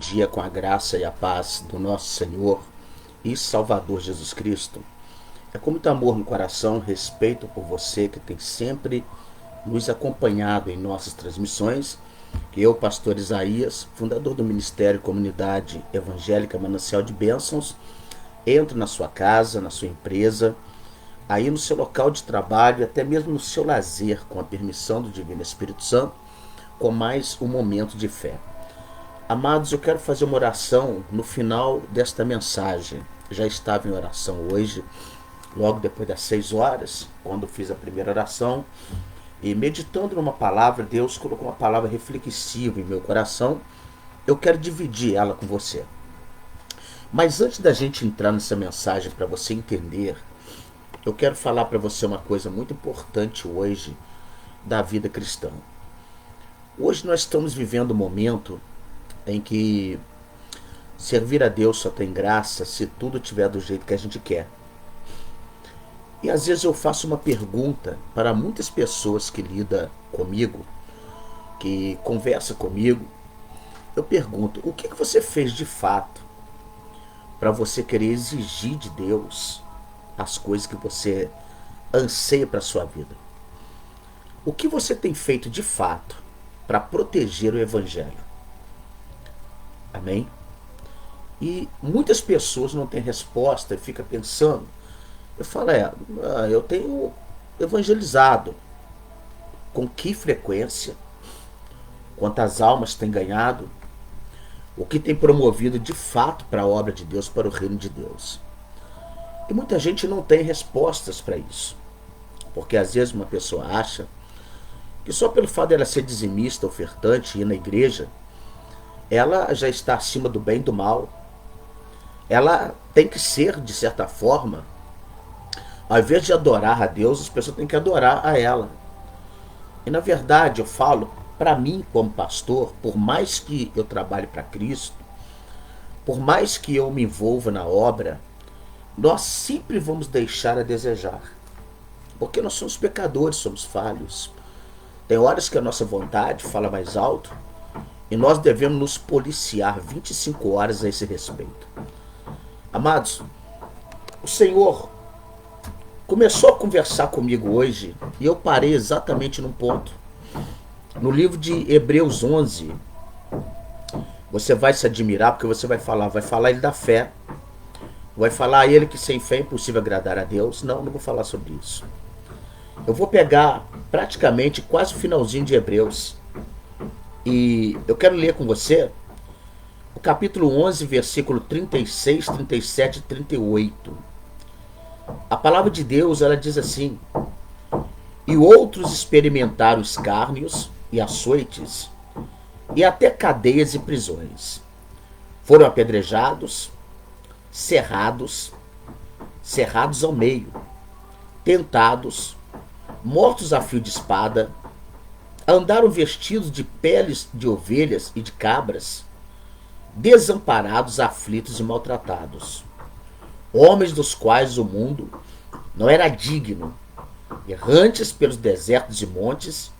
dia com a graça e a paz do nosso Senhor e Salvador Jesus Cristo. É com muito amor no coração, respeito por você que tem sempre nos acompanhado em nossas transmissões, que eu, pastor Isaías, fundador do Ministério Comunidade Evangélica Manancial de Bênçãos, entro na sua casa, na sua empresa, aí no seu local de trabalho, até mesmo no seu lazer, com a permissão do Divino Espírito Santo, com mais um momento de fé. Amados, eu quero fazer uma oração no final desta mensagem. Já estava em oração hoje, logo depois das 6 horas, quando fiz a primeira oração, e meditando numa palavra, Deus colocou uma palavra reflexiva em meu coração. Eu quero dividir ela com você. Mas antes da gente entrar nessa mensagem, para você entender, eu quero falar para você uma coisa muito importante hoje da vida cristã. Hoje nós estamos vivendo um momento em que servir a Deus só tem graça se tudo estiver do jeito que a gente quer. E às vezes eu faço uma pergunta para muitas pessoas que lidam comigo, que conversam comigo. Eu pergunto, o que você fez de fato para você querer exigir de Deus as coisas que você anseia para a sua vida? O que você tem feito de fato para proteger o Evangelho? Amém? E muitas pessoas não têm resposta e ficam pensando. Eu falo, eu tenho evangelizado. Com que frequência? Quantas almas tem ganhado? O que tem promovido de fato para a obra de Deus, para o reino de Deus? E muita gente não tem respostas para isso. Porque às vezes uma pessoa acha que só pelo fato dela ser dizimista, ofertante, ir na igreja, ela já está acima do bem e do mal. Ela tem que ser, de certa forma, ao invés de adorar a Deus, as pessoas têm que adorar a ela. E na verdade eu falo, para mim como pastor, por mais que eu trabalhe para Cristo, por mais que eu me envolva na obra, nós sempre vamos deixar a desejar. Porque nós somos pecadores, somos falhos. Tem horas que a nossa vontade fala mais alto, e nós devemos nos policiar 25 horas a esse respeito. Amados, o Senhor começou a conversar comigo hoje e eu parei exatamente num ponto. No livro de Hebreus 11, você vai se admirar porque você vai falar ele da fé. Vai falar a ele que sem fé é impossível agradar a Deus. Não vou falar sobre isso. Eu vou pegar praticamente quase o finalzinho de Hebreus. E eu quero ler com você o capítulo 11, versículo 36, 37 e 38. A palavra de Deus, ela diz assim: e outros experimentaram escárnios e açoites, e até cadeias e prisões. Foram apedrejados, cerrados ao meio, tentados, mortos a fio de espada, andaram vestidos de peles de ovelhas e de cabras, desamparados, aflitos e maltratados. Homens dos quais o mundo não era digno, errantes pelos desertos e montes,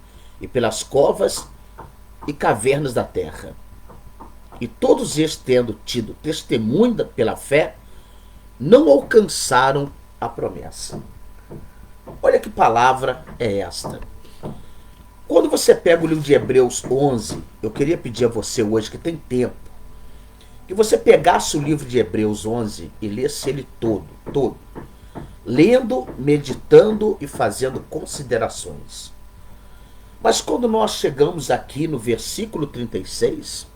e pelas covas e cavernas da terra. E todos estes, tendo tido testemunho pela fé, não alcançaram a promessa. Olha que palavra é esta. Quando você pega o livro de Hebreus 11, eu queria pedir a você hoje, que tem tempo, que você pegasse o livro de Hebreus 11 e lesse ele todo. Lendo, meditando e fazendo considerações. Mas quando nós chegamos aqui no versículo 36,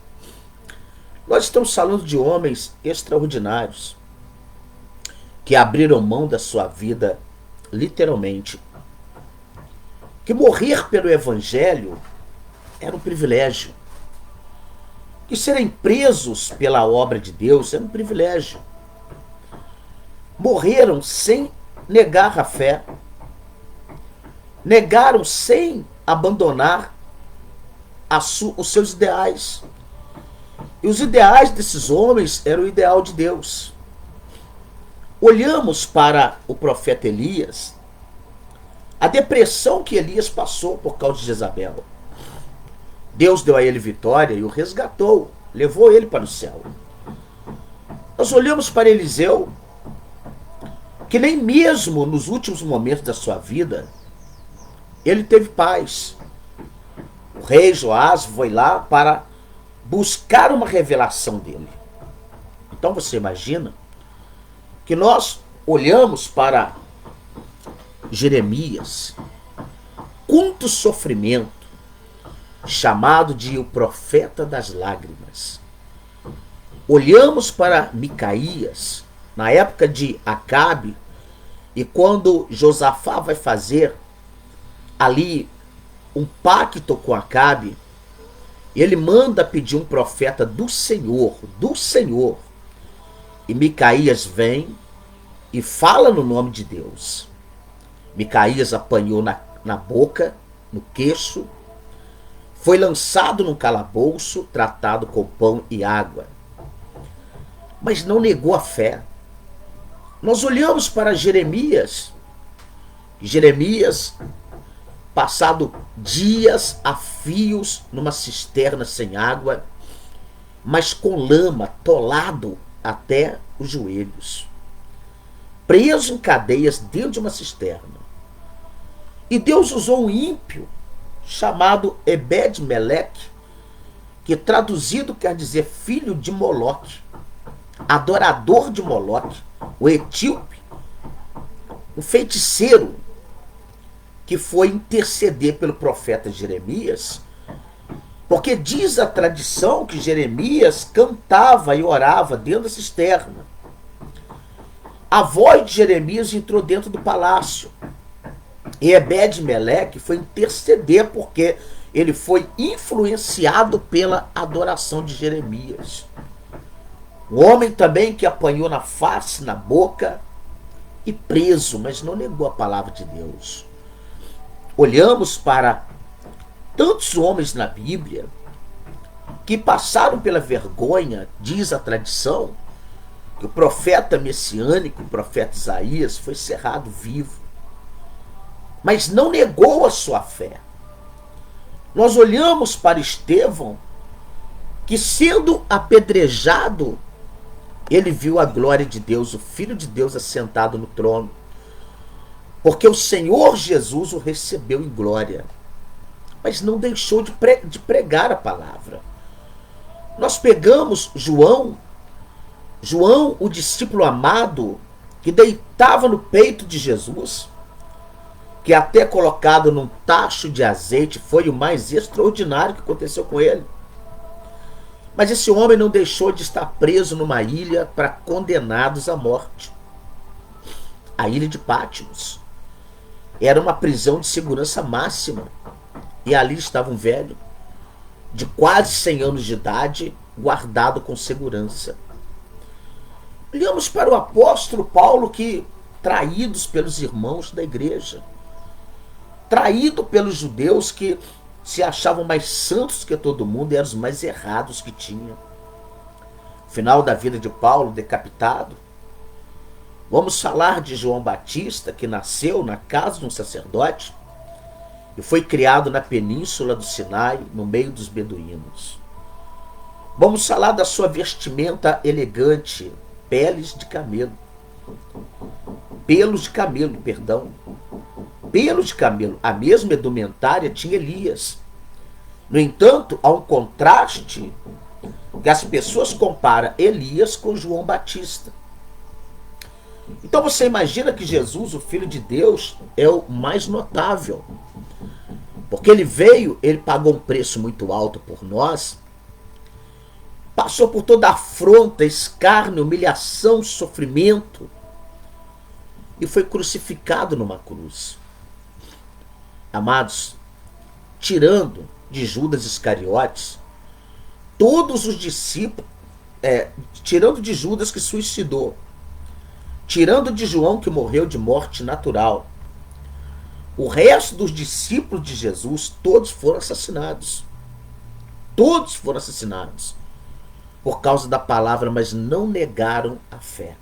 nós estamos falando de homens extraordinários, que abriram mão da sua vida, literalmente. Que morrer pelo Evangelho era um privilégio. Que serem presos pela obra de Deus era um privilégio. Morreram sem negar a fé. Negaram sem abandonar os seus ideais. E os ideais desses homens eram o ideal de Deus. Olhamos para o profeta Elias, a depressão que Elias passou por causa de Jezabel. Deus deu a ele vitória e o resgatou levou ele para o céu. Nós olhamos para Eliseu, que nem mesmo nos últimos momentos da sua vida, ele teve paz. O rei Joás foi lá para buscar uma revelação dele. Então você imagina que nós olhamos para Jeremias, quanto sofrimento, chamado de o profeta das lágrimas. Olhamos para Micaías, na época de Acabe, e quando Josafá vai fazer ali um pacto com Acabe, ele manda pedir um profeta do Senhor, e Micaías vem e fala no nome de Deus. Micaías apanhou na boca, no queixo, foi lançado num calabouço, tratado com pão e água. Mas não negou a fé. Nós olhamos para Jeremias, passado dias a fios numa cisterna sem água, mas com lama, atolado até os joelhos, preso em cadeias dentro de uma cisterna. E Deus usou um ímpio chamado Ebed-Meleque, que traduzido quer dizer filho de Moloque, adorador de Moloque, o etíope, um feiticeiro, que foi interceder pelo profeta Jeremias, porque diz a tradição que Jeremias cantava e orava dentro da cisterna. A voz de Jeremias entrou dentro do palácio. E Ebed-Meleque foi interceder porque ele foi influenciado pela adoração de Jeremias. Um homem também que apanhou na face, na boca e preso, mas não negou a palavra de Deus. Olhamos para tantos homens na Bíblia que passaram pela vergonha, diz a tradição, que o profeta messiânico, o profeta Isaías, foi cerrado vivo, mas não negou a sua fé. Nós olhamos para Estevão, que sendo apedrejado, ele viu a glória de Deus, o Filho de Deus assentado no trono, porque o Senhor Jesus o recebeu em glória, mas não deixou de pregar a palavra. Nós pegamos João, o discípulo amado, que deitava no peito de Jesus, que até colocado num tacho de azeite foi o mais extraordinário que aconteceu com ele. Mas esse homem não deixou de estar preso numa ilha para condenados à morte. A ilha de Patmos era uma prisão de segurança máxima. E ali estava um velho, de quase 100 anos de idade, guardado com segurança. Olhamos para o apóstolo Paulo, que, traídos pelos irmãos da igreja, traído pelos judeus que se achavam mais santos que todo mundo e eram os mais errados que tinham. Final da vida de Paulo, decapitado. Vamos falar de João Batista, que nasceu na casa de um sacerdote e foi criado na península do Sinai, no meio dos beduínos. Vamos falar da sua vestimenta elegante, pelos de camelo, a mesma indumentária tinha Elias. No entanto, há um contraste que as pessoas comparam Elias com João Batista. Então você imagina que Jesus, o Filho de Deus, é o mais notável, porque ele veio, ele pagou um preço muito alto por nós, passou por toda a afronta, escárnio, humilhação, sofrimento, e foi crucificado numa cruz. Amados, tirando de Judas Iscariotes, todos os discípulos, tirando de Judas que suicidou, tirando de João que morreu de morte natural, o resto dos discípulos de Jesus, todos foram assassinados. Todos foram assassinados por causa da palavra, mas não negaram a fé.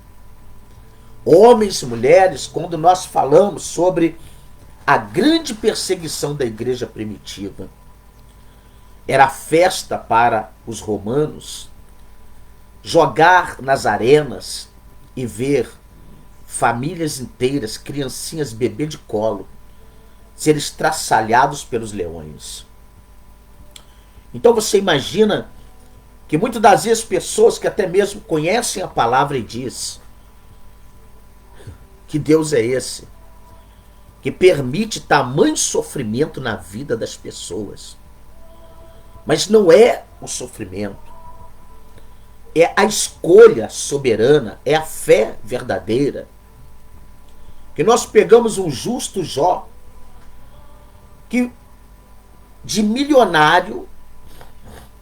Homens e mulheres, quando nós falamos sobre a grande perseguição da igreja primitiva, era festa para os romanos, jogar nas arenas e ver famílias inteiras, criancinhas, bebê de colo, serem estraçalhados pelos leões. Então você imagina que muitas das vezes pessoas que até mesmo conhecem a palavra e diz que Deus é esse, que permite tamanho sofrimento na vida das pessoas. Mas não é o sofrimento, é a escolha soberana, é a fé verdadeira. Que nós pegamos um justo Jó, que de milionário,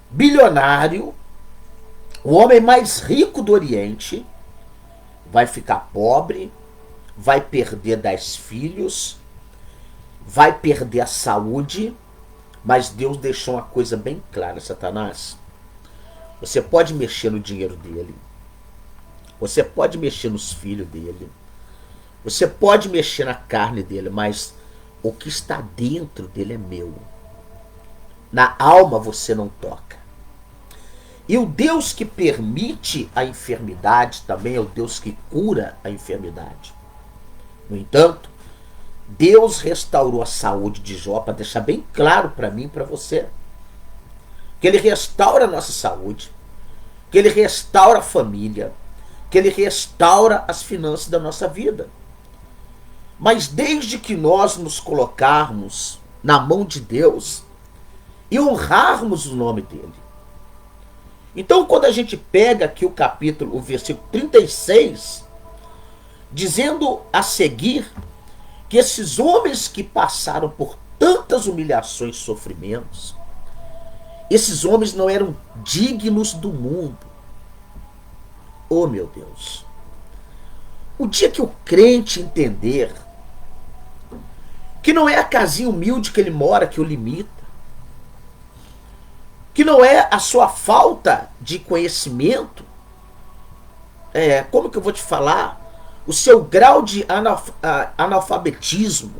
bilionário, o homem mais rico do Oriente, vai ficar pobre, vai perder 10 filhos, vai perder a saúde, mas Deus deixou uma coisa bem clara, Satanás. Você pode mexer no dinheiro dele, você pode mexer nos filhos dele, você pode mexer na carne dele, mas o que está dentro dele é meu. Na alma você não toca. E o Deus que permite a enfermidade também é o Deus que cura a enfermidade. No entanto, Deus restaurou a saúde de Jó para deixar bem claro para mim e para você. Que Ele restaura a nossa saúde, que Ele restaura a família, que Ele restaura as finanças da nossa vida. Mas desde que nós nos colocarmos na mão de Deus e honrarmos o nome dele. Então, quando a gente pega aqui o versículo 36, dizendo a seguir que esses homens que passaram por tantas humilhações e sofrimentos, esses homens não eram dignos do mundo. Oh, meu Deus! O dia que o crente entender que não é a casinha humilde que ele mora que o limita, que não é a sua falta de conhecimento, como que eu vou te falar? O seu grau de analfabetismo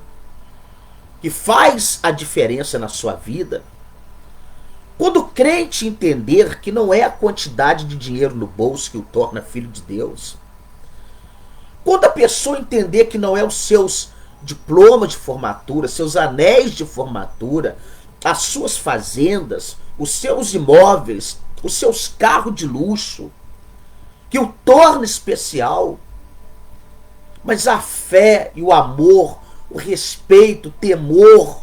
que faz a diferença na sua vida. Quando o crente entender que não é a quantidade de dinheiro no bolso que o torna filho de Deus, quando a pessoa entender que não é os seus diplomas de formatura, seus anéis de formatura, as suas fazendas, os seus imóveis, os seus carros de luxo, que o torna especial, mas a fé e o amor, o respeito, o temor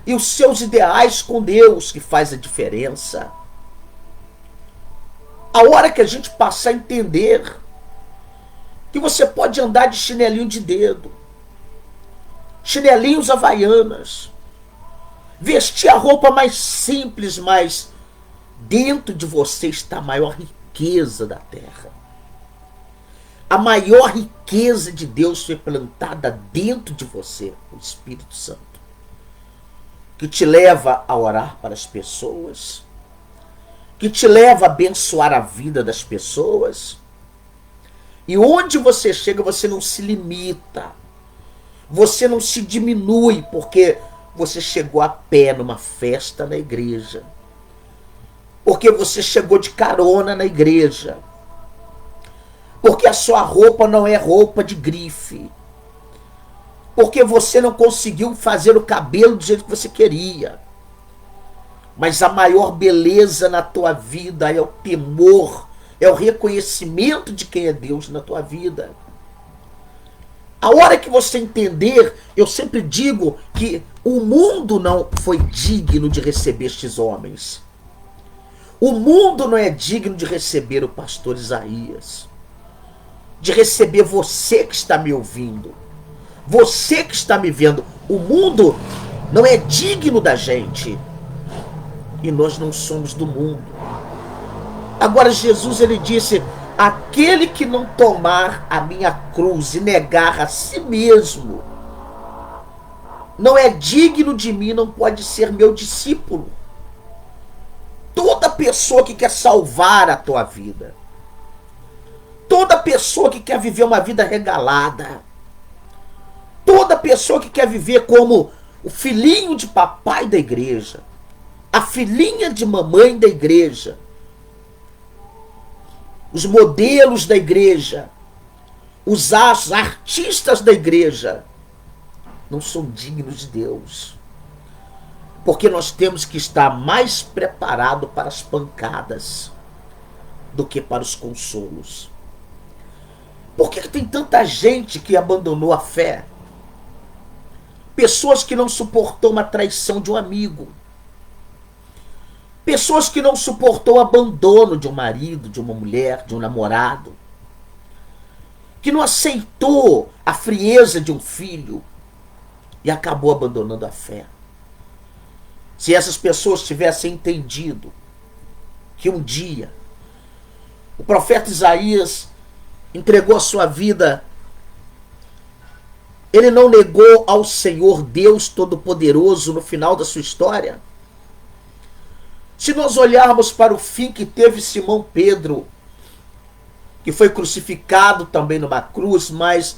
e os seus ideais com Deus que faz a diferença. A hora que a gente passar a entender que você pode andar de chinelinho de dedo, chinelinhos havaianas, vestir a roupa mais simples, mas dentro de você está a maior riqueza da terra. A maior riqueza de Deus foi plantada dentro de você, o Espírito Santo, que te leva a orar para as pessoas, que te leva a abençoar a vida das pessoas. E onde você chega, você não se limita, você não se diminui, porque você chegou a pé numa festa na igreja, porque você chegou de carona na igreja, porque a sua roupa não é roupa de grife, porque você não conseguiu fazer o cabelo do jeito que você queria. Mas a maior beleza na tua vida é o temor, é o reconhecimento de quem é Deus na tua vida. A hora que você entender, eu sempre digo que o mundo não foi digno de receber estes homens. O mundo não é digno de receber o pastor Isaías, de receber você que está me ouvindo, você que está me vendo. O mundo não é digno da gente e nós não somos do mundo. Agora Jesus, ele disse: aquele que não tomar a minha cruz e negar a si mesmo não é digno de mim, não pode ser meu discípulo. Toda pessoa que quer salvar a tua vida, toda pessoa que quer viver uma vida regalada, toda pessoa que quer viver como o filhinho de papai da igreja, a filhinha de mamãe da igreja, os modelos da igreja, os artistas da igreja não são dignos de Deus. Porque nós temos que estar mais preparados para as pancadas do que para os consolos. Por que tem tanta gente que abandonou a fé? Pessoas que não suportou uma traição de um amigo. Pessoas que não suportou o abandono de um marido, de uma mulher, de um namorado. Que não aceitou a frieza de um filho e acabou abandonando a fé. Se essas pessoas tivessem entendido que um dia o profeta Isaías entregou a sua vida, ele não negou ao Senhor Deus Todo-Poderoso no final da sua história. Se nós olharmos para o fim que teve Simão Pedro, que foi crucificado também numa cruz, mas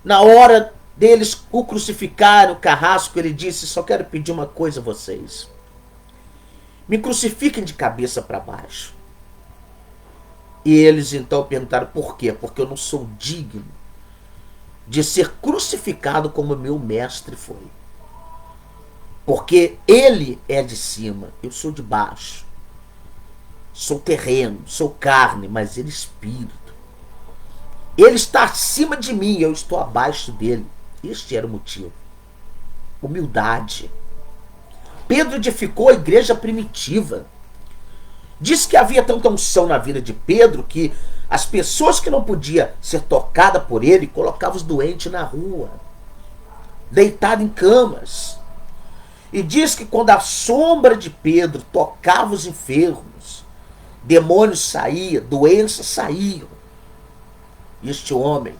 na hora deles o crucificaram, o carrasco, ele disse: só quero pedir uma coisa a vocês, me crucifiquem de cabeça para baixo. E eles então perguntaram: por quê? Porque eu não sou digno de ser crucificado como meu mestre foi. Porque ele é de cima, eu sou de baixo. Sou terreno, sou carne, mas ele é espírito. Ele está acima de mim, eu estou abaixo dele. Este era o motivo. Humildade. Pedro edificou a igreja primitiva. Diz que havia tanta unção na vida de Pedro que as pessoas que não podiam ser tocadas por ele colocavam os doentes na rua, deitados em camas. E diz que quando a sombra de Pedro tocava os enfermos, demônios saíam, doenças saíam. E este homem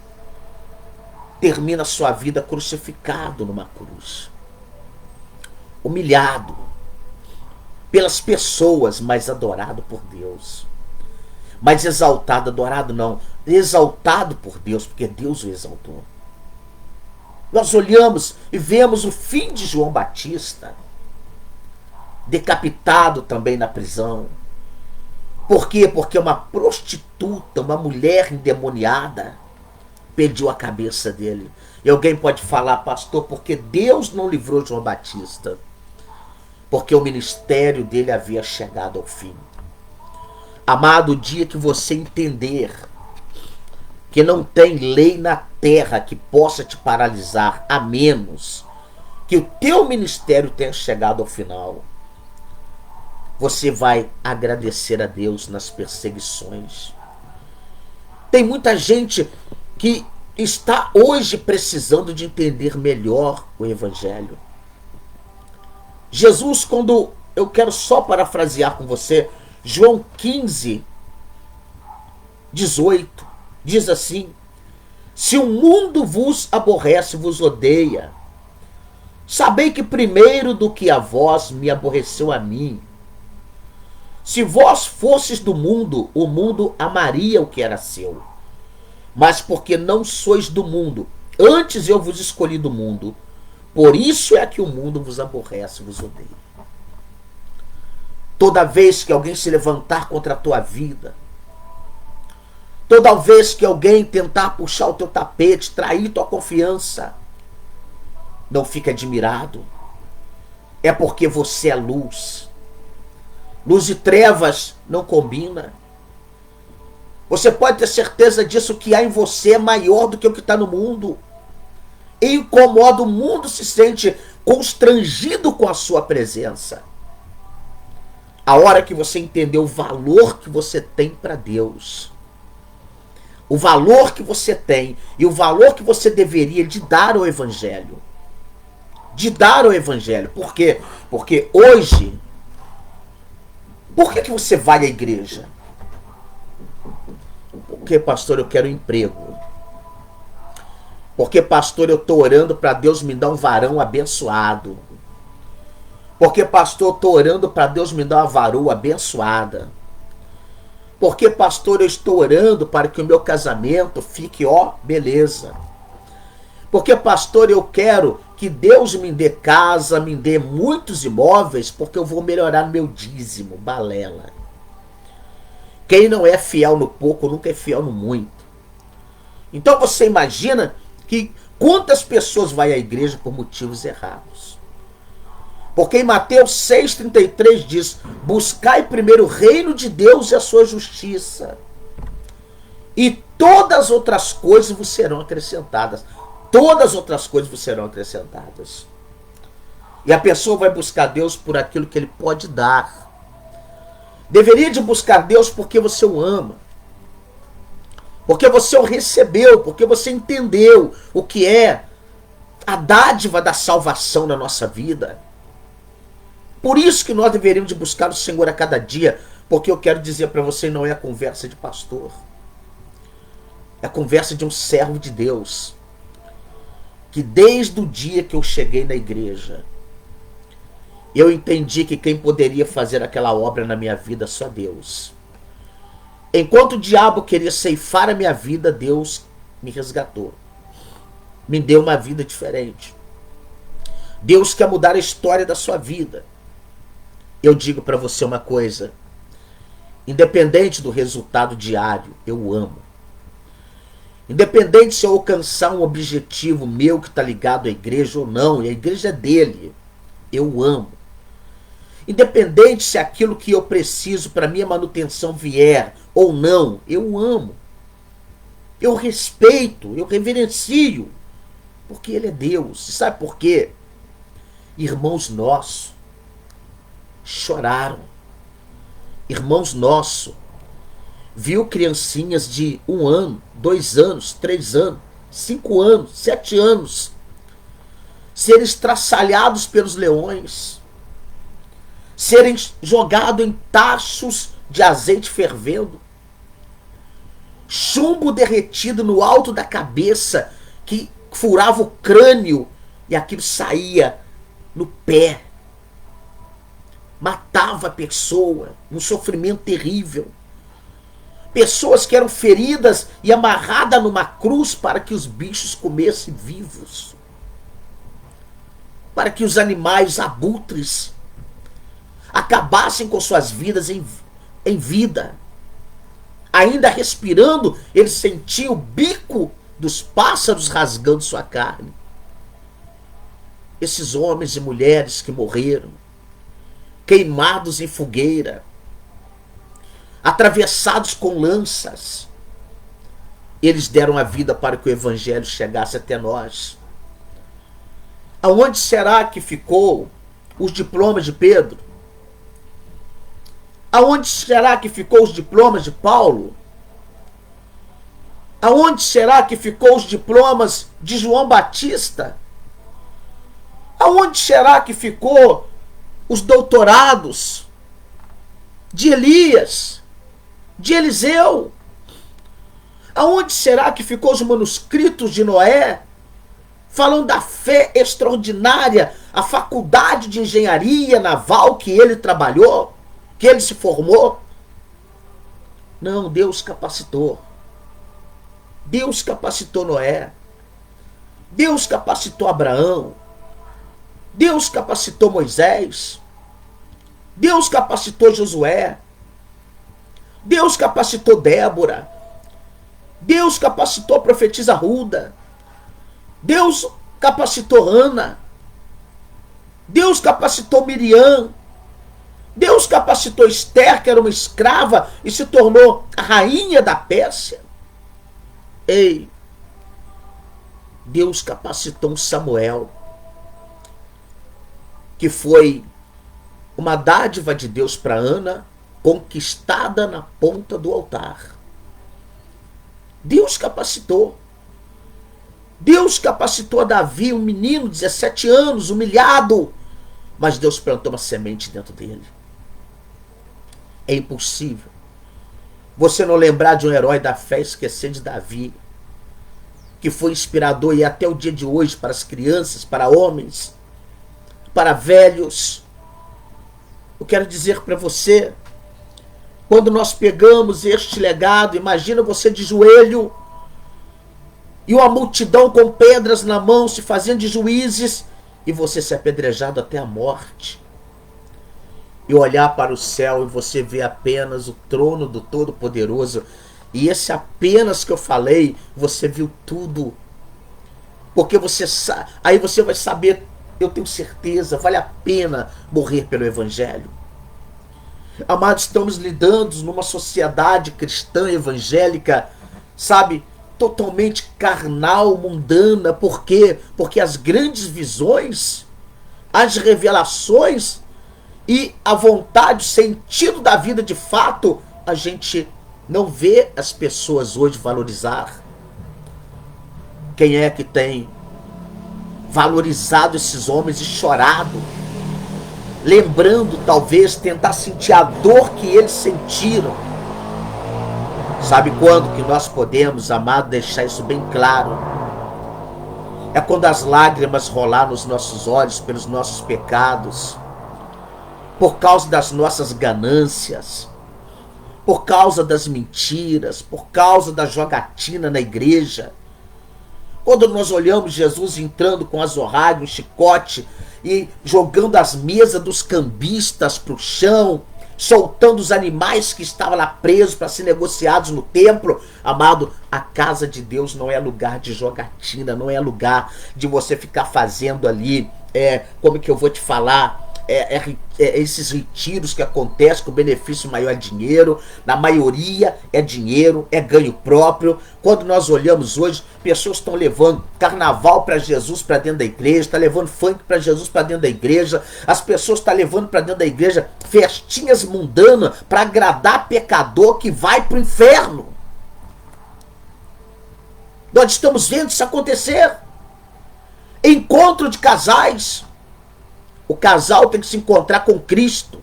termina sua vida crucificado numa cruz, humilhado pelas pessoas, mas adorado por Deus. Mas exaltado, adorado não, exaltado por Deus, porque Deus o exaltou. Nós olhamos e vemos o fim de João Batista, decapitado também na prisão. Por quê? Porque uma prostituta, uma mulher endemoniada, pediu a cabeça dele. E alguém pode falar: pastor, porque Deus não livrou João Batista? Porque o ministério dele havia chegado ao fim. Amado, o dia que você entender que não tem lei na terra que possa te paralisar, a menos que o teu ministério tenha chegado ao final, você vai agradecer a Deus nas perseguições. Tem muita gente que está hoje precisando de entender melhor o Evangelho. Jesus, quando eu quero só parafrasear com você, João 15, 18, diz assim: se o mundo vos aborrece, vos odeia, sabei que primeiro do que a vós me aborreceu a mim. Se vós fosses do mundo, o mundo amaria o que era seu. Mas porque não sois do mundo, antes eu vos escolhi do mundo, por isso é que o mundo vos aborrece, vos odeia. Toda vez que alguém se levantar contra a tua vida, toda vez que alguém tentar puxar o teu tapete, trair tua confiança, não fique admirado. É porque você é luz. Luz e trevas não combina. Você pode ter certeza disso, que há em você é maior do que o que está no mundo. E incomoda o mundo, se sente constrangido com a sua presença. A hora que você entender o valor que você tem para Deus, o valor que você tem e o valor que você deveria de dar ao Evangelho. De dar ao Evangelho. Por quê? Porque hoje, por que você vai à igreja? Porque, pastor, eu quero emprego. Porque, pastor, eu estou orando para Deus me dar um varão abençoado. Porque, pastor, eu estou orando para Deus me dar uma varoa abençoada. Porque, pastor, eu estou orando para que o meu casamento fique, beleza. Porque, pastor, eu quero que Deus me dê casa, me dê muitos imóveis, porque eu vou melhorar meu dízimo, balela. Quem não é fiel no pouco nunca é fiel no muito. Então você imagina que quantas pessoas vai à igreja por motivos errados. Porque em Mateus 6,33 diz: buscai primeiro o reino de Deus e a sua justiça, e todas as outras coisas vos serão acrescentadas. Todas as outras coisas vos serão acrescentadas. E a pessoa vai buscar Deus por aquilo que Ele pode dar. Deveria de buscar Deus porque você o ama, porque você o recebeu, porque você entendeu o que é a dádiva da salvação na nossa vida. Por isso que nós deveríamos de buscar o Senhor a cada dia, porque eu quero dizer para você, não é a conversa de pastor, é a conversa de um servo de Deus, que desde o dia que eu cheguei na igreja, eu entendi que quem poderia fazer aquela obra na minha vida, só Deus. Enquanto o diabo queria ceifar a minha vida, Deus me resgatou. Me deu uma vida diferente. Deus quer mudar a história da sua vida. Eu digo para você uma coisa. Independente do resultado diário, eu amo. Independente se eu alcançar um objetivo meu que está ligado à igreja ou não, e a igreja é dele, eu amo. Independente se aquilo que eu preciso para minha manutenção vier ou não, eu amo. Eu respeito, eu reverencio, porque Ele é Deus. E sabe por quê? Irmãos nossos choraram. Irmãos nossos viu criancinhas de 1 ano, 2 anos, 3 anos, 5 anos, 7 anos serem estraçalhados pelos leões, serem jogados em tachos de azeite fervendo, chumbo derretido no alto da cabeça que furava o crânio e aquilo saía no pé, matava a pessoa, um sofrimento terrível. Pessoas que eram feridas e amarradas numa cruz para que os bichos comessem vivos, para que os animais abutres acabassem com suas vidas em vida. Ainda respirando, ele sentia o bico dos pássaros rasgando sua carne. Esses homens e mulheres que morreram, queimados em fogueira, atravessados com lanças, eles deram a vida para que o evangelho chegasse até nós. Aonde será que ficou os diplomas de Pedro? Aonde será que ficou os diplomas de Paulo? Aonde será que ficou os diplomas de João Batista? Aonde será que ficou os doutorados de Elias, de Eliseu? Aonde será que ficou os manuscritos de Noé, falando da fé extraordinária, a faculdade de engenharia naval que ele trabalhou, que ele se formou? Não, Deus capacitou. Deus capacitou Noé. Deus capacitou Abraão. Deus capacitou Moisés. Deus capacitou Josué. Deus capacitou Débora. Deus capacitou a profetisa Ruda. Deus capacitou Ana. Deus capacitou Miriam. Deus capacitou Esther, que era uma escrava e se tornou a rainha da Pérsia. Ei, Deus capacitou um Samuel, que foi uma dádiva de Deus para Ana, conquistada na ponta do altar. Deus capacitou. Deus capacitou a Davi, um menino de 17 anos, humilhado, mas Deus plantou uma semente dentro dele. É impossível você não lembrar de um herói da fé e esquecer de Davi, que foi inspirador e até o dia de hoje para as crianças, para homens, para velhos. Eu quero dizer para você, quando nós pegamos este legado, imagina você de joelho e uma multidão com pedras na mão se fazendo de juízes e você ser apedrejado até a morte. e olhar para o céu e você vê apenas o trono do Todo-Poderoso. E esse apenas que eu falei, você viu tudo. Porque aí você vai saber, eu tenho certeza, vale a pena morrer pelo Evangelho. Amados, estamos lidando numa sociedade cristã evangélica, sabe, totalmente carnal, mundana. Por quê? Porque as grandes visões, as revelações e a vontade, o sentido da vida de fato, a gente não vê as pessoas hoje valorizar. Quem é que tem valorizado esses homens e chorado, lembrando, talvez, tentar sentir a dor que eles sentiram? Sabe quando que nós podemos, amado, deixar isso bem claro? É quando as lágrimas rolar nos nossos olhos pelos nossos pecados, por causa das nossas ganâncias, por causa das mentiras, por causa da jogatina na igreja. Quando nós olhamos Jesus entrando com azorrague, um chicote, e jogando as mesas dos cambistas para o chão, soltando os animais que estavam lá presos para ser negociados no templo. Amado, a casa de Deus não é lugar de jogatina, não é lugar de você ficar fazendo ali, como que eu vou te falar, esses retiros que acontecem com o benefício maior é dinheiro. Na maioria é dinheiro, é ganho próprio. Quando nós olhamos hoje, pessoas estão levando carnaval para Jesus para dentro da igreja, está levando funk para Jesus para dentro da igreja, as pessoas estão levando para dentro da igreja festinhas mundanas para agradar pecador que vai para o inferno. Nós estamos vendo isso acontecer. Encontro de casais. O casal tem que se encontrar com Cristo.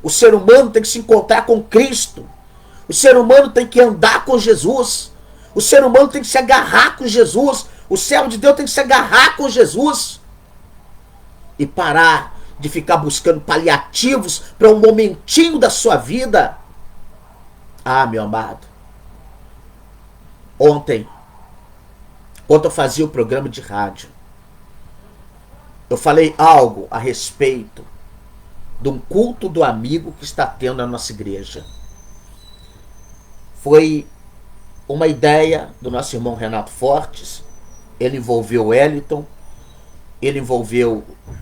O ser humano tem que se encontrar com Cristo. O ser humano tem que andar com Jesus. O ser humano tem que se agarrar com Jesus. O servo de Deus tem que se agarrar com Jesus. E parar de ficar buscando paliativos para um momentinho da sua vida. Ah, meu amado. Ontem, quando eu fazia o programa de rádio, eu falei algo a respeito de um culto do amigo que está tendo na nossa igreja. Foi uma ideia do nosso irmão Renato Fortes. Ele envolveu o Wellington.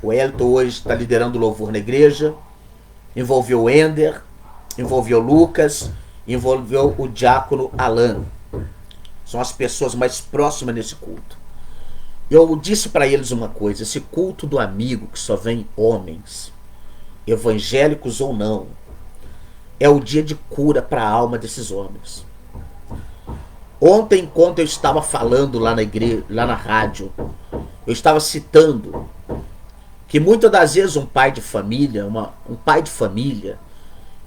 O Wellington hoje está liderando o louvor na igreja. Envolveu o Ender. Envolveu o Lucas. Envolveu o diácono Alan. São as pessoas mais próximas nesse culto. Eu disse para eles uma coisa: esse culto do amigo que só vem homens, evangélicos ou não, é o dia de cura para a alma desses homens. Ontem, enquanto eu estava falando lá na igreja, lá na rádio, eu estava citando que muitas das vezes um pai de família,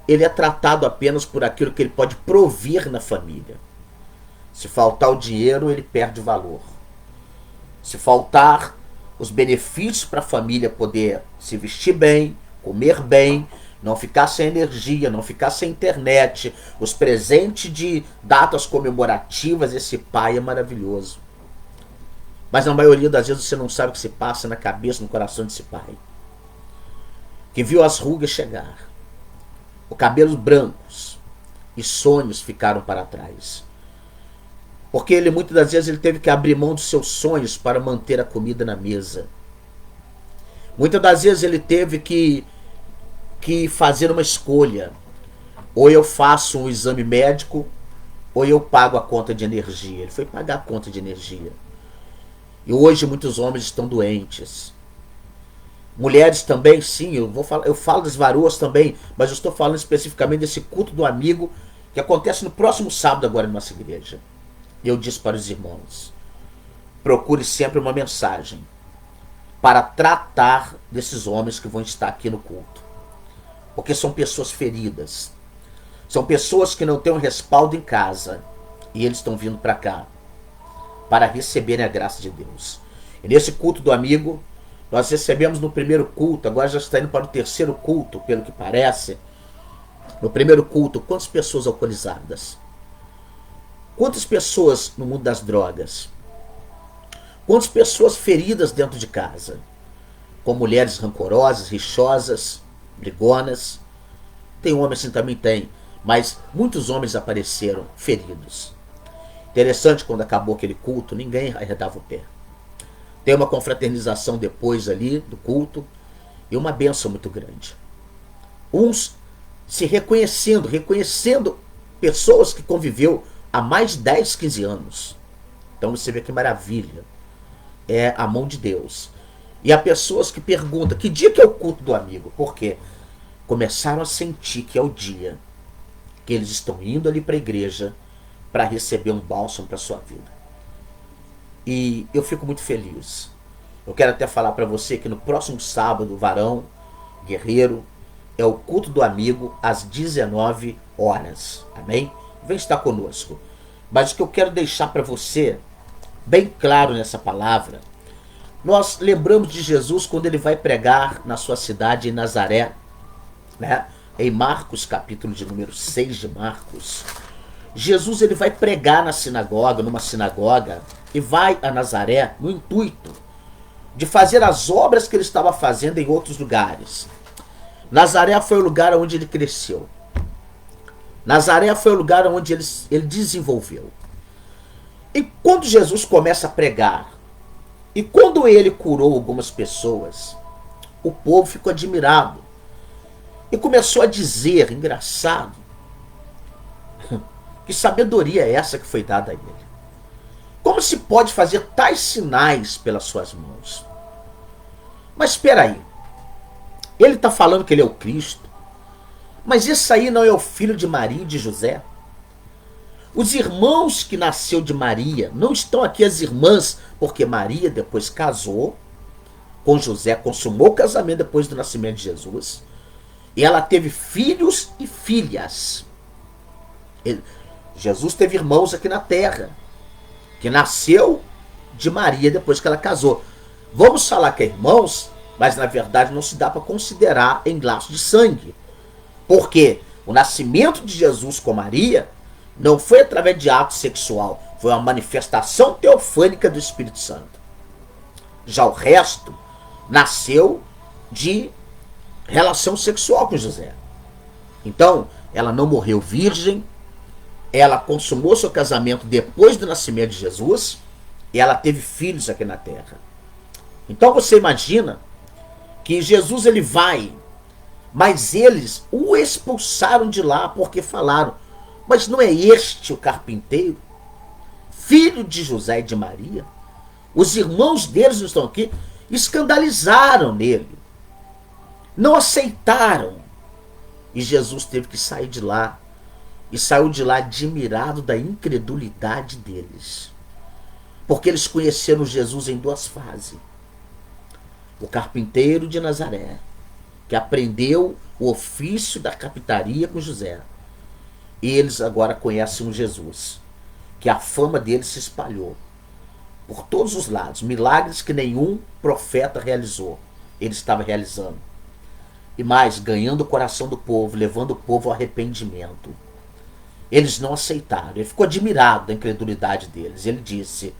ele é tratado apenas por aquilo que ele pode provir na família. Se faltar o dinheiro, ele perde valor. Se faltar os benefícios para a família poder se vestir bem, comer bem, não ficar sem energia, não ficar sem internet, os presentes de datas comemorativas, esse pai é maravilhoso. Mas na maioria das vezes você não sabe o que se passa na cabeça, no coração desse pai. Que viu as rugas chegar, os cabelos brancos e sonhos ficaram para trás. Porque ele muitas das vezes ele teve que abrir mão dos seus sonhos para manter a comida na mesa. Muitas das vezes ele teve que fazer uma escolha. Ou eu faço um exame médico, ou eu pago a conta de energia. Ele foi pagar a conta de energia. E hoje muitos homens estão doentes. Mulheres também, sim, eu falo das varoas também, mas eu estou falando especificamente desse culto do amigo que acontece no próximo sábado agora na nossa igreja. Eu disse para os irmãos: procure sempre uma mensagem para tratar desses homens que vão estar aqui no culto. Porque são pessoas feridas. São pessoas que não têm um respaldo em casa. E eles estão vindo para cá para receberem a graça de Deus. E nesse culto do amigo, nós recebemos no primeiro culto, agora já está indo para o terceiro culto, pelo que parece. No primeiro culto, quantas pessoas alcoolizadas? Quantas pessoas no mundo das drogas? Quantas pessoas feridas dentro de casa? Com mulheres rancorosas, rixosas, brigonas. Tem homem assim também? Tem. Mas muitos homens apareceram feridos. Interessante, quando acabou aquele culto, ninguém arredava o pé. Tem uma confraternização depois ali do culto e uma bênção muito grande. Uns se reconhecendo pessoas que conviveu há mais de 10, 15 anos. Então você vê que maravilha. É a mão de Deus. E há pessoas que perguntam, que dia que é o culto do amigo? Por quê? Começaram a sentir que é o dia que eles estão indo ali para a igreja para receber um bálsamo para sua vida. E eu fico muito feliz. Eu quero até falar para você que no próximo sábado, varão, guerreiro, é o culto do amigo às 19 horas. Amém? Vem estar conosco. Mas o que eu quero deixar para você, bem claro nessa palavra, nós lembramos de Jesus quando ele vai pregar na sua cidade, em Nazaré, né? Em Marcos, capítulo de número 6 de Marcos. Jesus ele vai pregar na sinagoga, numa sinagoga, e vai a Nazaré no intuito de fazer as obras que ele estava fazendo em outros lugares. Nazaré foi o lugar onde ele cresceu. Nazaré foi o lugar onde ele desenvolveu. E quando Jesus começa a pregar, e quando ele curou algumas pessoas, o povo ficou admirado. E começou a dizer, engraçado, que sabedoria é essa que foi dada a ele? Como se pode fazer tais sinais pelas suas mãos? Mas espera aí. Ele está falando que ele é o Cristo. Mas esse aí não é o filho de Maria e de José? Os irmãos que nasceu de Maria, não estão aqui as irmãs, porque Maria depois casou com José, consumou o casamento depois do nascimento de Jesus. E ela teve filhos e filhas. Jesus teve irmãos aqui na terra, que nasceu de Maria depois que ela casou. Vamos falar que é irmãos, mas na verdade não se dá para considerar em laço de sangue. Porque o nascimento de Jesus com Maria não foi através de ato sexual, foi uma manifestação teofânica do Espírito Santo. Já o resto nasceu de relação sexual com José. Então, ela não morreu virgem, ela consumou seu casamento depois do nascimento de Jesus e ela teve filhos aqui na terra. Então você imagina que Jesus ele vai, mas eles o expulsaram de lá porque falaram, mas não é este o carpinteiro, filho de José e de Maria? Os irmãos deles não estão aqui, escandalizaram nele, não aceitaram. E Jesus teve que sair de lá. E saiu de lá admirado da incredulidade deles. Porque eles conheceram Jesus em duas fases. O carpinteiro de Nazaré, que aprendeu o ofício da carpintaria com José. E eles agora conhecem um Jesus, que a fama dele se espalhou por todos os lados. Milagres que nenhum profeta realizou, ele estava realizando. E mais, ganhando o coração do povo, levando o povo ao arrependimento. Eles não aceitaram. Ele ficou admirado da incredulidade deles. Ele disse,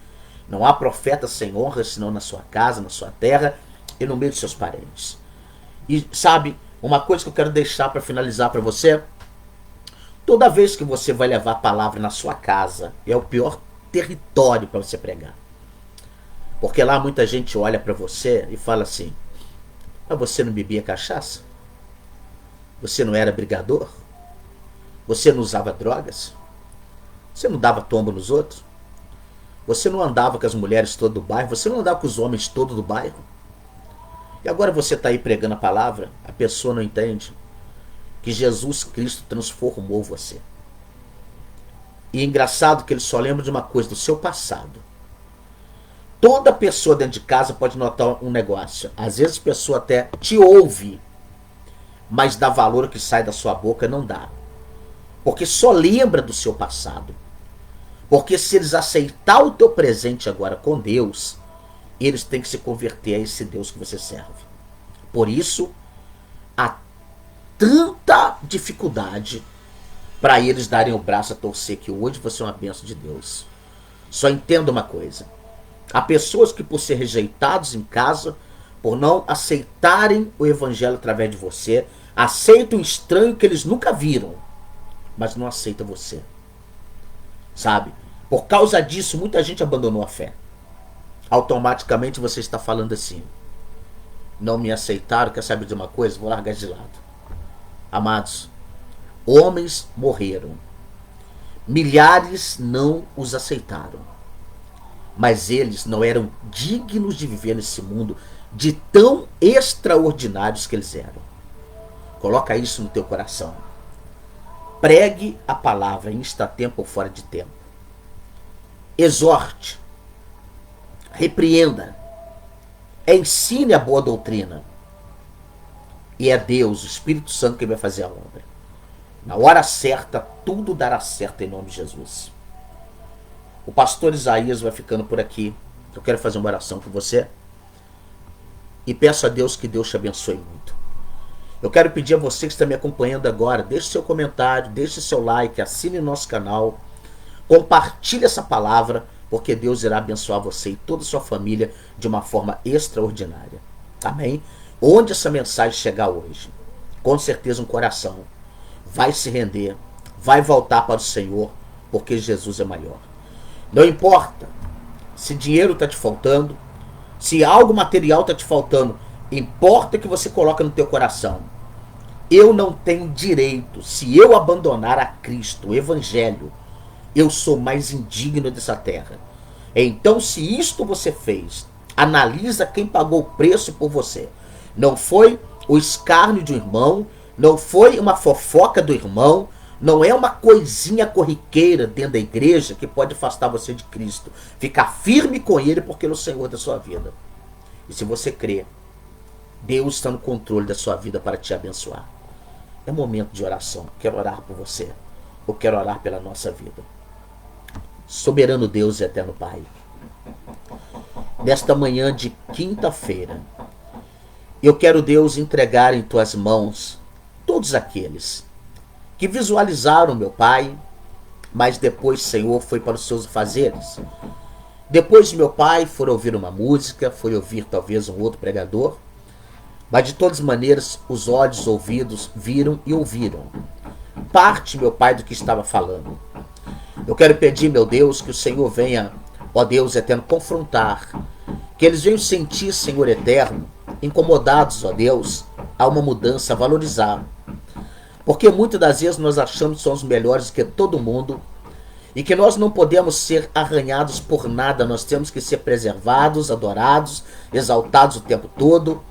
não há profeta sem honra, senão na sua casa, na sua terra e no meio de seus parentes. E sabe, uma coisa que eu quero deixar para finalizar para você, toda vez que você vai levar a palavra na sua casa, é o pior território para você pregar. Porque lá muita gente olha para você e fala assim, mas você não bebia cachaça? Você não era brigador? Você não usava drogas? Você não dava tombo nos outros? Você não andava com as mulheres todas do bairro? Você não andava com os homens todos do bairro? E agora você está aí pregando a palavra, a pessoa não entende que Jesus Cristo transformou você. E é engraçado que ele só lembra de uma coisa, do seu passado. Toda pessoa dentro de casa pode notar um negócio. Às vezes a pessoa até te ouve, mas dá valor ao que sai da sua boca, não dá. Porque só lembra do seu passado. Porque se eles aceitar o teu presente agora com Deus, eles têm que se converter a esse Deus que você serve. Por isso, há tanta dificuldade para eles darem o braço a torcer, que hoje você é uma bênção de Deus. Só entenda uma coisa. Há pessoas que, por ser rejeitados em casa, por não aceitarem o evangelho através de você, Aceita um estranho que eles nunca viram, mas não aceita você. Sabe? Por causa disso, muita gente abandonou a fé. Automaticamente você está falando assim: não me aceitaram, quer saber de uma coisa? Vou largar de lado. Amados, homens morreram. Milhares não os aceitaram. Mas eles não eram dignos de viver nesse mundo de tão extraordinários que eles eram. Coloca isso no teu coração. Pregue a palavra em tempo ou fora de tempo. Exorte. Repreenda. Ensine a boa doutrina. E é Deus, o Espírito Santo, que vai fazer a obra. Na hora certa, tudo dará certo em nome de Jesus. O pastor Isaías vai ficando por aqui. Eu quero fazer uma oração com você. E peço a Deus que Deus te abençoe muito. Eu quero pedir a você que está me acompanhando agora, deixe seu comentário, deixe seu like, assine o nosso canal, compartilhe essa palavra, porque Deus irá abençoar você e toda a sua família de uma forma extraordinária. Amém? Onde essa mensagem chegar hoje, com certeza um coração vai se render, vai voltar para o Senhor, porque Jesus é maior. Não importa se dinheiro está te faltando, se algo material está te faltando, importa que você coloque no teu coração: eu não tenho direito, se eu abandonar a Cristo, o Evangelho, eu sou mais indigno dessa terra. Então, se isto você fez, analisa quem pagou o preço por você. Não foi o escárnio de um irmão, não foi uma fofoca do irmão, não é uma coisinha corriqueira dentro da igreja que pode afastar você de Cristo. Ficar firme com Ele, porque Ele é o Senhor da sua vida. E se você crê, Deus está no controle da sua vida para te abençoar. É momento de oração. Quero orar por você. Eu quero orar pela nossa vida. Soberano Deus e eterno Pai, nesta manhã de quinta-feira, eu quero, Deus, entregar em tuas mãos todos aqueles que visualizaram, meu Pai, mas depois, Senhor, foi para os seus afazeres. Depois, meu Pai, foram ouvir uma música, foi ouvir talvez um outro pregador, mas de todas as maneiras, os olhos, os ouvidos viram e ouviram parte, meu Pai, do que estava falando. Eu quero pedir, meu Deus, que o Senhor venha, ó Deus eterno, confrontar, que eles venham sentir, Senhor eterno, incomodados, ó Deus, a uma mudança, a valorizar. Porque muitas das vezes nós achamos que somos melhores que todo mundo e que nós não podemos ser arranhados por nada, nós temos que ser preservados, adorados, exaltados o tempo todo.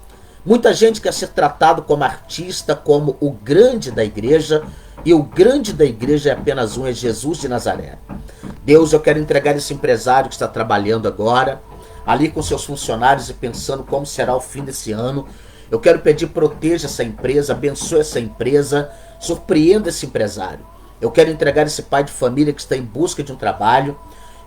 Muita gente quer ser tratado como artista, como o grande da igreja, e o grande da igreja é apenas um, é Jesus de Nazaré. Deus, eu quero entregar esse empresário que está trabalhando agora, ali com seus funcionários e pensando como será o fim desse ano. Eu quero pedir, proteja essa empresa, abençoe essa empresa, surpreenda esse empresário. Eu quero entregar esse pai de família que está em busca de um trabalho.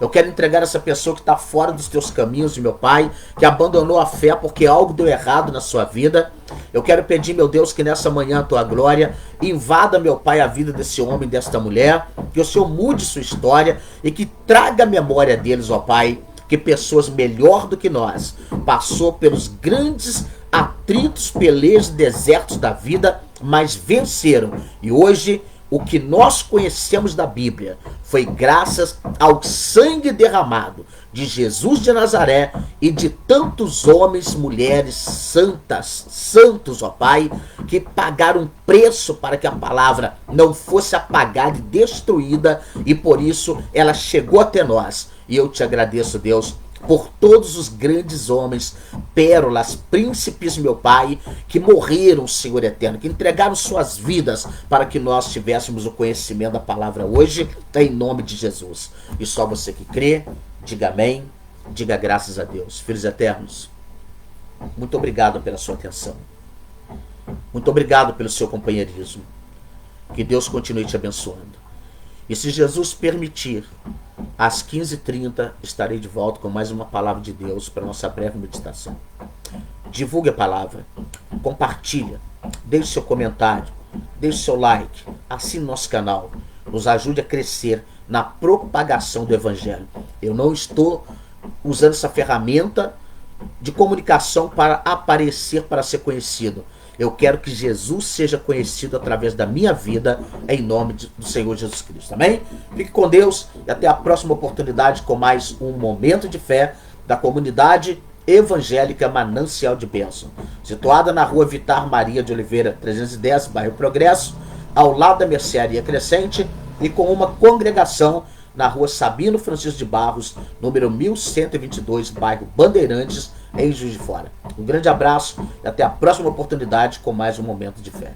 Eu quero entregar essa pessoa que está fora dos teus caminhos, meu Pai, que abandonou a fé porque algo deu errado na sua vida. Eu quero pedir, meu Deus, que nessa manhã a tua glória invada, meu Pai, a vida desse homem, desta mulher, que o Senhor mude sua história e que traga a memória deles, ó Pai, que pessoas melhor do que nós passou pelos grandes atritos, pelejas, desertos da vida, mas venceram. E hoje o que nós conhecemos da Bíblia foi graças ao sangue derramado de Jesus de Nazaré e de tantos homens, mulheres santos, ó Pai, que pagaram preço para que a palavra não fosse apagada e destruída, e por isso ela chegou até nós. E eu te agradeço, Deus, por todos os grandes homens, pérolas, príncipes, meu Pai, que morreram, Senhor eterno, que entregaram suas vidas para que nós tivéssemos o conhecimento da palavra hoje, em nome de Jesus. E só você que crê, diga amém, diga graças a Deus. Filhos eternos, muito obrigado pela sua atenção. Muito obrigado pelo seu companheirismo. Que Deus continue te abençoando. E se Jesus permitir, às 15h30 estarei de volta com mais uma palavra de Deus para nossa breve meditação. Divulgue a palavra, compartilha, deixe seu comentário, deixe seu like, assine nosso canal, nos ajude a crescer na propagação do Evangelho. Eu não estou usando essa ferramenta de comunicação para aparecer, para ser conhecido. Eu quero que Jesus seja conhecido através da minha vida, em nome do Senhor Jesus Cristo. Amém? Fique com Deus e até a próxima oportunidade com mais um Momento de Fé da comunidade evangélica Manancial de Bênção, situada na rua Vitar Maria de Oliveira 310, bairro Progresso, ao lado da Mercearia Crescente, e com uma congregação na rua Sabino Francisco de Barros, número 1122, bairro Bandeirantes, em Juiz de Fora. Um grande abraço e até a próxima oportunidade com mais um Momento de Fé.